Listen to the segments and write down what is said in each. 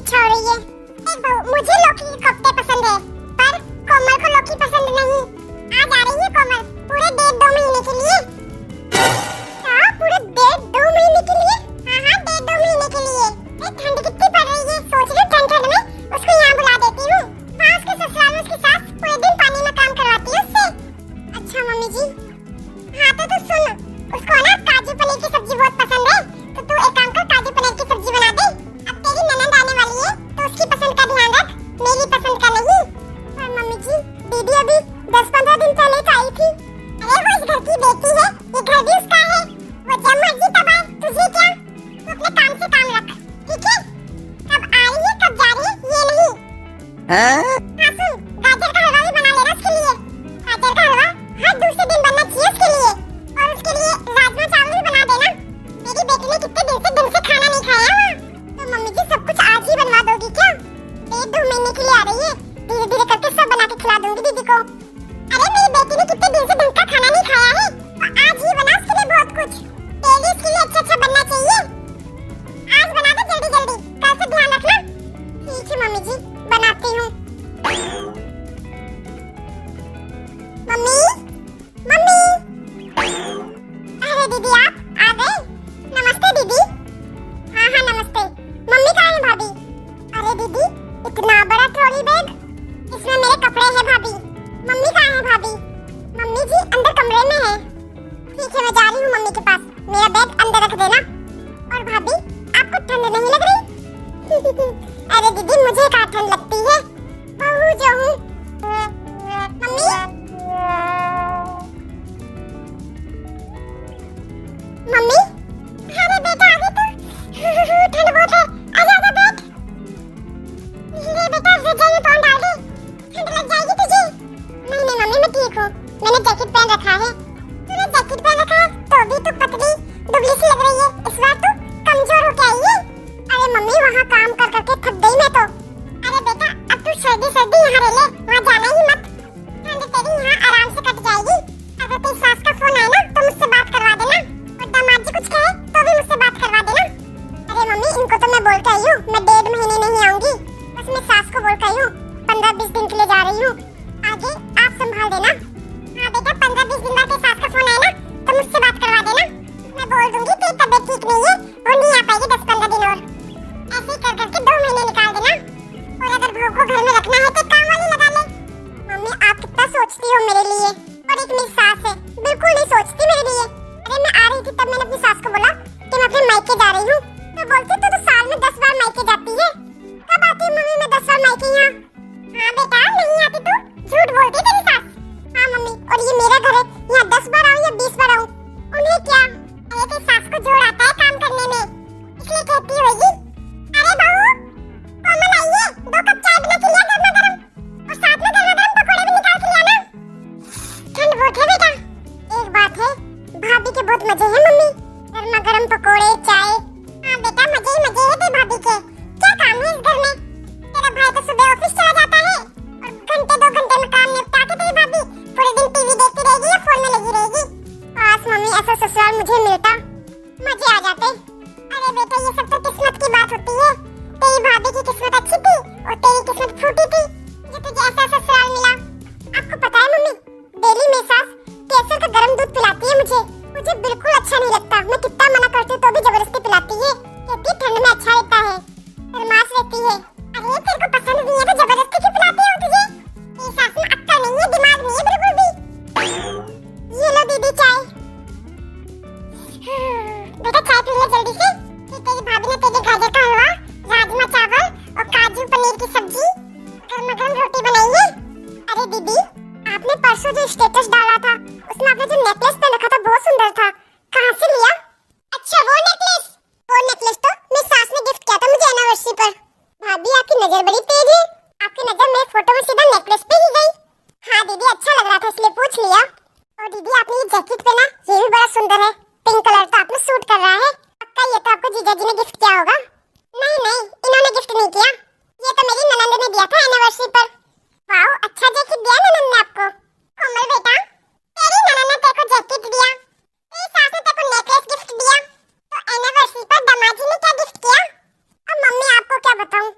इच्छा हो रही है। देख बहू, मुझे लौकी के कोफ्ते पसंद है, पर कोमल को लौकी पसंद नहीं। आज आ रही है कोमल पूरे 1.5-2 महीने के लिए। क्या पूरे 1.5-2 महीने के लिए? हाँ हाँ, 1.5-2 महीने के लिए। ठंड कितनी पड़ रही है, सोच रही ठंड ठंड में उसको यहाँ बुला देती हूँ। वहाँ उसके ससुराल में उसकी सास पूरे दिन पानी में काम करवाती है उससे। अच्छा मम्मी जी। हाँ तो तू सुन, उसको ना काजू पनीर की सब्जी बहुत पसंद है, तो तू एक काम कर, काजू पनीर की सब्जी बना दे। अब तेरी ननद आने वाली है तो उसकी पसंद का ध्यान रख, मेरी पसंद का नहीं। पर मम्मी जी, दीदी अभी 10-15 दिन पहले आई थी। अरे वो इस घर की बेटी है, ये घर भी उसका है। वो जब मर्जी तब आए, तुझे क्या? तू अपने काम से काम रख, ठीक है? कब आ रही है कब जा रही है ये नहीं। हाँ सुन, गाजर का हलवा भी बना लेना उसके लिए। गाजर का हलवा हर दूसरे दिन बनना चाहिए उसके लिए। और उसके लिए राजमा चावल भी बना देना। मेरी बेटी ने कितने दिन से खाना नहीं खाया वहाँ। तो मम्मी जी सब कुछ आज ही बनवा दोगी क्या? 1-2 महीने के लिए आ रही है, धीरे धीरे करके सब बना के खिला दूंगी दीदी को। अरे मेरी बेटी ने कितने दिन से ढंग का खाना नहीं खाया है, तो आज ही बना उसके लिए बहुत कुछ। तेरे इसके लिए अच्छा बनना चाहिए। आज बना दे जल्दी जल्दी, कल से ध्यान रखना। ठीक है मम्मी जी, बनाती हूँ। मम्मी मम्मी, अरे दीदी आप आ गए? नमस्ते दीदी। हाँ हाँ नमस्ते। मम्मी कहाँ है भाभी? अरे दीदी, इतना बड़ा ट्रॉली बैग, इसमें मेरे कपड़े हैं भाभी। मम्मी कहाँ है भाभी? मम्मी जी अंदर कमरे में है। ठीक है मैं जा रही हूँ मम्मी के पास, मेरा बैग अंदर रख देना। और भाभी आपको ठंड नहीं लग रही? अरे दीदी मुझे कहाँ ठंड लगती है, बहू जो हूँ। मम्मी मम्मी, अरे बेटा आ गई तू। ठंड बहुत है, आजा आजा बैठ। ले बेटा रजाई में पाँव डाल दे, ठंड लग जाएगी तुझे। नहीं नहीं मम्मी मैं ठीक हूँ, मैंने जैकेट पहन रखा है। तूने जैकेट पहन रखा है तो भी तू पतली दुबली सी लग रही है, इस बार तू कमजोर होके आई है। अरे मम्मी वहाँ काम कर करके थक गई मैं तो। अरे बेटा अब तू सर्दी सर्दी यहाँ रह ले, वहाँ जाना ही मत। ठंड तेरी यहाँ आराम से कट जाएगी। अगर तेरी सास का फोन आए ना तो मुझसे बात करवा देना, और दामाद जी कुछ कहे तो भी मुझसे बात करवा देना। अरे मम्मी इनको तो मैं बोल के आई हूँ, मैं 1.5 महीने नहीं आऊंगी, बस मैं सास को बोल के आई हूँ 15-20 दिन के लिए जा रही हूँ। आगे आप संभाल देना। हाँ बेटा 15-20 दिन बाद सास का फोन आए ना तो मुझसे बात करवा देना, मैं बोल दूंगी तेरी तबीयत ठीक नहीं है, वो नहीं आ पाएगी 10-15 दिन और। ऐसे ही कर करके 2 महीने निकाल देना। और अगर बहू को घर में रखना है तो काम वाली लगा ले। मम्मी आप कितना सोचती हो मेरे लिए, और एक मेरी सास है बिल्कुल नहीं सोचती मेरे लिए। अरे मैं आ रही थी तब मैंने अपनी सास को बोला कि मैं अपने मायके जा रही हूँ, तो बोलती तो साल में 10 बार मायके जाती है। कब आती है मम्मी मैं 10 बार मायके यहाँ? हाँ बेटा नहीं आती तू, झूठ बोलती तेरी सास। हाँ मम्मी, और ये मेरा घर है, यहाँ 10 बार आऊँ या 20 बार आऊँ उन्हें क्या? अरे तेरी सास को जोर आता है काम करने में, इसलिए कहती होगी। अरे बहू कोमल आई है, 2 कप चाय बना के लिया गर्मा गर्म, और साथ में गर्मा गर्म पकौड़े भी निकाल के लिया ना। ठंड बहुत है बेटा। एक बात है भाभी के बहुत मजे हैं मम्मी, गर्मा गर्म पकौड़े चाय। हाँ बेटा मजे ही मजे हैं तेरी भाभी के। क्या काम है इस घर में? तेरा भाई तो सुबह ऑफिस चला जाता है और घंटे 2 घंटे में काम निपटा के तेरी भाभी पूरे दिन टीवी देखती रहेगी या फोन में लगी रहेगी। बस मम्मी ऐसा ससुराल मुझे मिलता, मजे आ जाते। अरे बेटा ये सब तो किस्मत की बात होती है, तेरी भाभी की किस्मत अच्छी थी और तेरी किस्मत फूटी थी जो तुझे ऐसा ससुराल मिला। आपको पता है मम्मी, डेली मेरी सास केसर का गर्म दूध पिलाती है मुझे बिल्कुल अच्छा नहीं लगता। मैं कितना मना करती हूँ तो भी जबरदस्ती पिलाती है, कहती ठंड में अच्छा रहता है, फरमाश रहती है। अरे तेरे को पसंद नहीं है तो जबरदस्ती क्यों पिलाती है तुझे? तेरी सास में अक्ल नहीं है, दिमाग नहीं है बिल्कुल भी। ये लो दीदी चाय। बेटा चाय पी ले जल्दी से, कि तेरी भाभी ने तेरे गाजर का हलवा, राजमा चावल और काजू पनीर की सब्जी, गर्मा गर्म रोटी बनाई है। अरे दीदी आपने परसों जो स्टेटस डाला था उसमें आपने जो नेकलेस पहन रखा था बहुत सुंदर था, कहाँ से लिया? अच्छा वो नेकलेस तो मेरी सास ने गिफ्ट किया था मुझे एनिवर्सरी पर। भाभी आपकी नजर बड़ी तेज है, आपकी नजर मेरे फोटो में सीधा नेकलेस पे ही गई। हाँ दीदी अच्छा लग रहा था इसलिए पूछ लिया। और दीदी आपने ये जैकेट पहना, ये भी बड़ा सुंदर है, पिंक कलर तो आपने सूट कर रहा है। पक्का ये तो आपको जीजा जी ने गिफ्ट किया होगा? नहीं नहीं इन्होंने गिफ्ट नहीं किया, ये तो मेरी ननद ने दिया था एनिवर्सरी पर। वाओ अच्छा जैकेट दिया ननद ने आपको। कोमल बेटा तेरी ननद ने तेरे को जैकेट दिया, तेरी सास ने तेरे को नेकलेस गिफ्ट दिया, तो एनिवर्सरी पर दामाद जी ने क्या गिफ्ट किया? अब मम्मी आपको क्या बताऊं,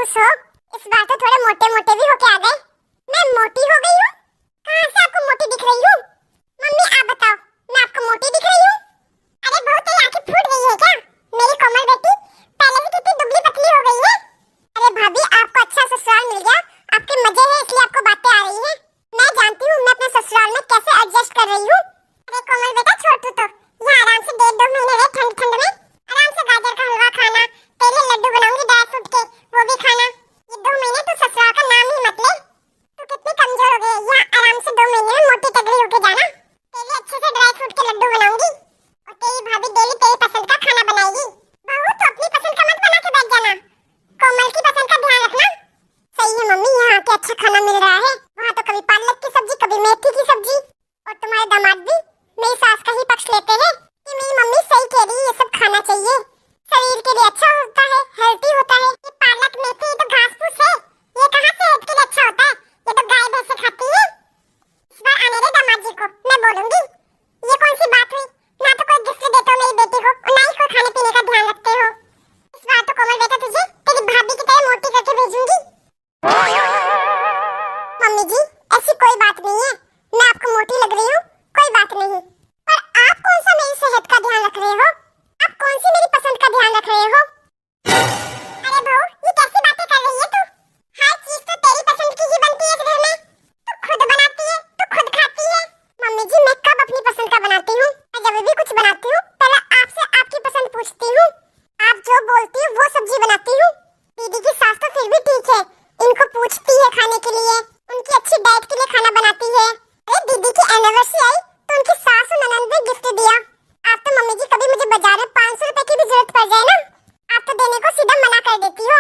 खुश हो। इस बार तो थोड़े मोटे मोटे भी होके आ गए। मैं मोटी हो गई हूँ? कहाँ से आपको मोटी दिख रही हूँ? मम्मी आप बताओ, मैं आपको मोटी दिख रही हूँ? अरे बहू तेरी आंखें फूट गई है क्या? मेरी कोमल बेटी पहले से कितनी दुबली पतली हो गई है। अरे भाभी आपको अच्छा ससुराल मिल गया, आपके मजे है इसलिए आपको बातें आ रही है। मैं जानती हूँ मैं अपने ससुराल में कैसे एडजस्ट कर रही हूँ। अरे कोमल बेटा छोड़ तू तो, यहाँ आराम से 1.5-2 महीने रहे ठंड ठंड में। आराम से गाजर का हलवा खाना, तेरे लड्डू बनाऊंगी ड्राई फ्रूट के, वो भी खाना। ये 2 महीने तू ससुराल का नाम ही मत ले। तू कितनी कमजोर हो गई है, यहाँ आराम से 2 महीने में मोटी तगड़ी होके जाना। तेरे अच्छे से ड्राई फ्रूट के लड्डू बनाऊंगी और तेरी भाभी डेली तेरी पसंद का खाना बनाएगी। बहू तो अपनी पसंद का मत बना के बैठ जाना, कोमल की पसंद का ध्यान रखना। सही है मम्मी, यहाँ आके अच्छा खाना मिल रहा है। वहाँ तो कभी पालक की सब्जी, कभी मेथी की सब्जी। और तुम्हारे दामाद भी मेरी सास का ही पक्ष लेते हैं कि मेरी मम्मी सही कह रही है, ये सब खाना चाहिए, शरीर के लिए अच्छा होता है, हेल्दी होता है। ये पालक मेथी ये तो घास फूस है, ये कहाँ से हेल्थ के लिए अच्छा होता है? ये तो गाय भैंसे खाती है। इस बार आने दे दामाद जी को, मैं बोलूंगी। ये कौन सी बात हुई? ना तो कोई गिफ्ट देते हो मेरी बेटी को और ना ही कोई खाने पीने का ध्यान रखते हो। इस बार तो कोमल बेटा तुझे तेरी भाभी की तरह मोटी करके भेजूंगी। मम्मी जी ऐसी कोई बात नहीं है, मैं आपको मोटी लग रही हूँ, कोई बात नहीं। पर आप कौन सा मेरी सेहत का ध्यान रख रहे हो? आप कौन सी मेरी पसंद का ध्यान रख रहे हो? अरे बहू ये कैसी बातें कर रही है तू? हर चीज तो तेरी पसंद की ही बनती है इस घर में। तू खुद बनाती है, तू खुद खाती है। मम्मी जी मैं कब अपनी पसंद का बनाती हूँ? मैं जब भी कुछ बनाती हूँ पहले आपसे आपकी पसंद पूछती हूँ। आप जो बोलती हो वो सब्जी बनाती हूँ। दीदी की सास तो फिर भी ठीक है, इनको पूछती है खाने के लिए, उनकी अच्छी डाइट के लिए खाना बनाती है। अरे दीदी की एनिवर्सरी आई तो उनकी सास और ननद ने गिफ्ट दिया। आप तो मम्मी जी कभी मुझे बाजार में 500 रुपए की भी जरूरत पड़ जाए ना, आप तो देने को सीधा मना कर देती हो।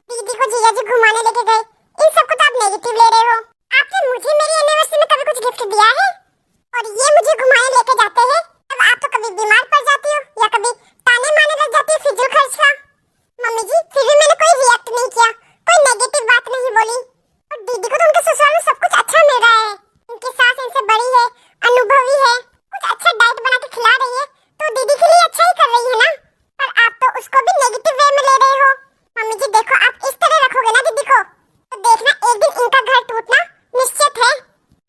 दीदी को जीजा जी घुमाने लेके गए, इन सबको तो आप नेगेटिव ले रहे हो। आपने मुझे मेरी एनिवर्सरी में कभी कुछ गिफ्ट दिया है? और ये मुझे घुमाने लेके जाते हैं, अब आप तो कभी बीमार पड़ जाती हो या कभी ताने मारने लग जाती हो फिजूल खर्च का। मम्मी जी फिर भी मैंने कोई रिएक्ट नहीं किया, कोई नेगेटिव बात नहीं बोली। और दीदी को तो उनके ससुराल में सब कुछ अच्छा मिल रहा है, उनकी सास इनसे बड़ी है, अनुभवी है, कुछ अच्छा डाइट बना के खिला रही है, तो दीदी के लिए अच्छा ही कर रही है ना। पर आप तो उसको भी नेगेटिव वे में ले रहे हो। मम्मी जी देखो आप इस तरह रखोगे ना दीदी को तो देखना एक दिन इनका घर टूटना निश्चित है।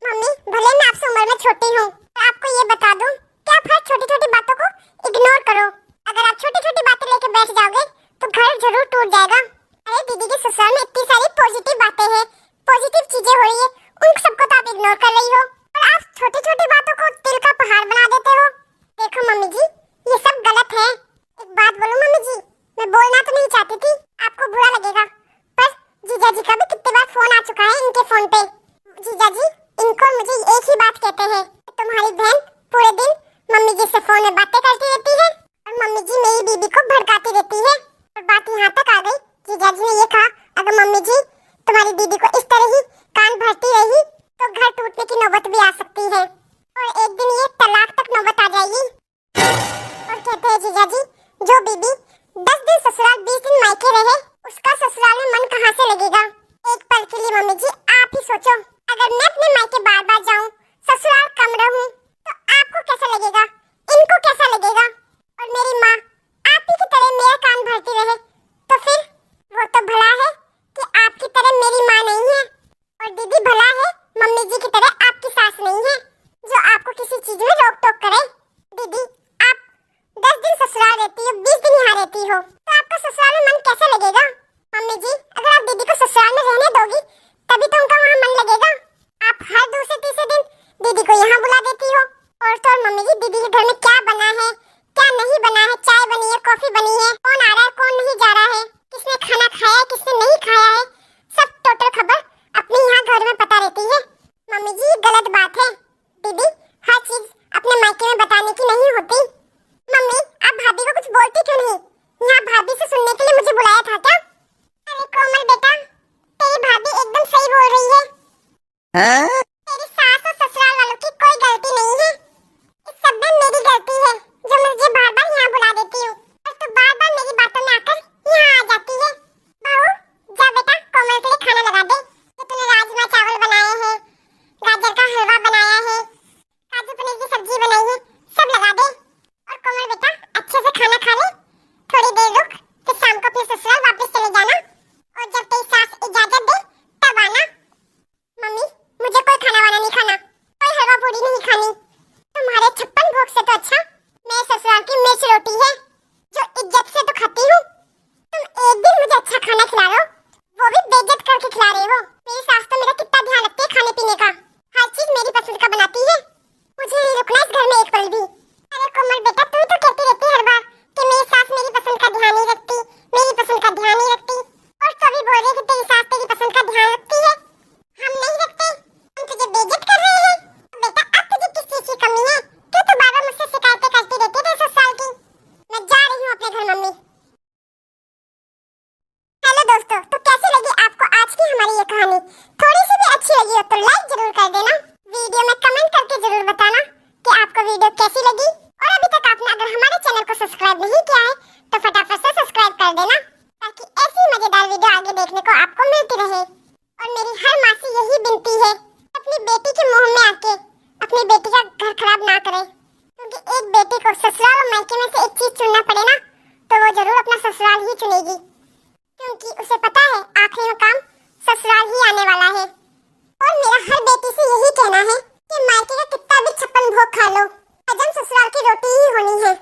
मम्मी भले मैं आपसे उम्र में छोटी हूँ, पर आपको ये बता दूं कि आप हर छोटी छोटी बातों को इग्नोर करो। अगर आप छोटी छोटी बातें लेके बैठ जाओगे तो घर जरूर टूट जाएगा। अरे दीदी के ससुराल में इतनी सारी पॉजिटिव बातें हैं, पॉजिटिव चीजें हो रही है, उन सबको तो आप इग्नोर कर रही हो और आप छोटी छोटी बातों को दिल का पहाड़ बना देते हो। देखो मम्मी जी ये सब गलत है। एक बात बोलूं मम्मी जी, मैं बोलना तो नहीं चाहती थी, आपको बुरा लगेगा, पर जीजा जी का भी कितने बार फोन आ चुका है इनके फोन पे। जीजा जी इनको मुझे एक ही बात कहते हैं, तुम्हारी बहन पूरे दिन मम्मी जी से फोन में बातें करती रहती है और मम्मी जी मेरी बीबी को भड़काती रहती है। और बात यहाँ तक आ गई, जीजा जी ने ये कहा अगर मम्मी जी तुम्हारी दीदी को इस तरह ही कान भरती रही तो घर टूटने की नौबत भी आ सकती है और एक दिन ये तलाक तक नौबत आ जाएगी। और कहते हैं जीजा जी जो बीबी 10 दिन ससुराल 20 दिन मायके रहे उसका ससुराल में मन कहाँ से लगेगा। एक पल के लिए मम्मी जी आप ही सोचो, अगर मैं अपने मायके बार बार जाऊँ, ससुराल कम रहूँ तो आपको कैसा लगेगा, इनको कैसा लगेगा। और मेरी माँ आप ही की तरह मेरा कान भरती रहे तो फिर वो तो भला है कि आपकी तरह मेरी माँ नहीं है और दीदी भला है मम्मी जी की तरह आपकी सास नहीं है जो आपको किसी चीज में रोक टोक करे। दीदी आप 10 दिन ससुराल रहती हो, 20 दिन यहाँ रहती हो, तो आपका ससुराल में मन कैसे लगेगा। मम्मी जी अगर आप दीदी को ससुराल में रहने दोगी तभी तो उनका वहाँ मन लगेगा। आप हर दूसरे तीसरे दिन दीदी को यहाँ बुला देती हो। और तो और मम्मी जी दीदी के घर में क्या बना है क्या नहीं बना है, चाय बनी है, कॉफी बनी है, कौन आ रहा है कौन नहीं जा रहा है, किसने खाना खाया है किसने नहीं खाया है, सब टोटल खबर अपने यहाँ घर में पता रहती है। मम्मी जी गलत बात है, दीदी हर चीज अपने मायके में बताने की नहीं होती। मम्मी आप भाभी को कुछ बोलती क्यों नहीं, यहाँ भाभी से सुनने के लिए मुझे बुलाया था क्या? अरे कोमल बेटा तेरी भाभी एकदम सही बोल रही है। तेरी सास और ससुराल वालों की कोई गलती नहीं है, इस सब में मेरी गलती है जो मुझे बार बार यहाँ बुला देती हूँ और तू बार बार मेरी बातों में आकर यहाँ आ जाती है। बहू जा बेटा कोमल के लिए खाना लगा दे, ये तूने राजमा चावल बनाए हैं, गाजर का हलवा बनाया है, काजू पनीर की सब्जी बनाई है, सब लगा दे। और कोमल बेटा अच्छे से खाना खा ले, थोड़ी देर रुक, फिर शाम को अपने ससुराल वापस चले जाना और जब तेरी कर देना ताकि ऐसी मजेदार वीडियो आगे देखने को आपको मिलती रहे। और मेरी हर माँ से यही विनती है, अपनी बेटी के मुंह में आके अपनी बेटी का घर खराब ना करे, क्योंकि एक बेटी को ससुराल और मायके में से एक चीज चुनना पड़े ना, तो वो जरूर अपना ससुराल ही चुनेगी, क्योंकि उसे पता है आखिरी मुकाम ससुराल ही आने वाला है। और मेरा हर बेटी से यही कहना है कि मायके का कितना भी छप्पन भोग खा लो, हजम ससुराल की रोटी ही होनी है।